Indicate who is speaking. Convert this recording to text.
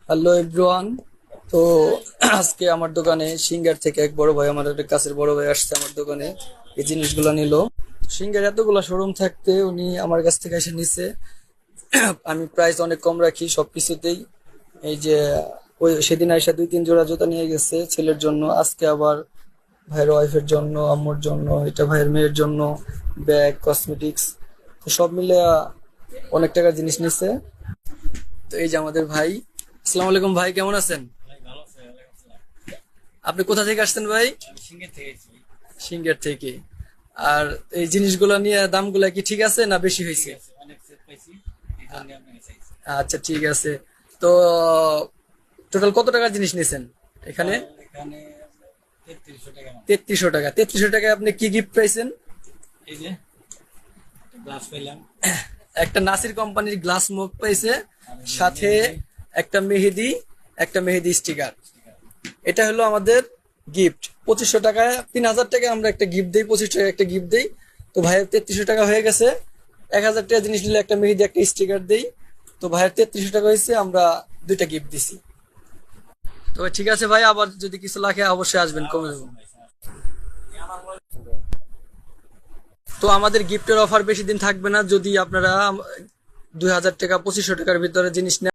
Speaker 1: Hello everyone. তো আজকে আমার দোকানে সিঙ্গার থেকে এক বড় ভাই, আমার একটা কাছের বড় ভাই আসছে আমার দোকানে, এই জিনিসগুলো নিল। সিঙ্গার এতগুলো শোরুম থাকতে উনি আমার কাছ থেকে এসে নিছে। আমি প্রাইস অনেক কম রাখি সবকিছুতেই। এই যে ওই সেদিন আইসা 2-3 জোড়া জুতা নিয়ে গেছে ছেলের জন্য, আজকে আবার ভাইয়ের ওয়াইফের জন্য, আম্মুর জন্য, এটা ভাইয়ের মেয়ের জন্য, ব্যাগ, কসমেটিক্স, তো সব মিলে অনেক টাকার জিনিস নিছে। তো এই যে আমাদের ভাই। আসসালামু আলাইকুম ভাই, কেমন আছেন?
Speaker 2: ভাই ভালো আছে, ওয়ালাইকুম আসসালাম।
Speaker 1: আপনি কোথা থেকে আসছেন ভাই?
Speaker 2: আমি সিঙ্গের থেকে এসেছি।
Speaker 1: সিঙ্গার থেকে। আর এই জিনিসগুলো নিয়ে দামগুলা কি ঠিক আছে না বেশি
Speaker 2: ঠিক
Speaker 1: হয়েছে?
Speaker 2: আছে, অনেক সেট পাইছি, এই জন্য আপনাকে চাইছি।
Speaker 1: আচ্ছা ঠিক আছে। তো টোটাল কত টাকার জিনিস নিয়েছেন এখানে?
Speaker 2: এখানে 3300 টাকা মতো।
Speaker 1: 3300 টাকা। 3300 টাকায় আপনি কি গিফট পাইছেন?
Speaker 2: এই যে গ্লাস পাইলাম,
Speaker 1: একটা নাসির কোম্পানির গ্লাস মগ পাইছে,
Speaker 2: আর
Speaker 1: সাথে
Speaker 2: মেহেদি
Speaker 1: একটা মেহেদি স্টিকার। এটা হলো আমাদের গিফট। 2500 টাকায় 3000 টাকায় আমরা একটা গিফট দিই, 25 টাকা একটা গিফট দিই। তো ভাইয়ের 3300 টাকা হয়ে গেছে। 1000 টাকা জিনিস নিলে একটা মেহেদি একটা স্টিকার দিই। তো ভাইয়ের 3300 টাকা হয়েছে, আমরা দুইটা গিফট দিছি। তো ঠিক আছে ভাই, আবার যদি কিছু লাগে অবশ্যই আসবেন, কমে দেবো। তো আমাদের গিফটের অফার বেশি দিন থাকবে না। যদি আপনারা 2000 টাকা 2500 টাকার ভিতরে জিনিস নেন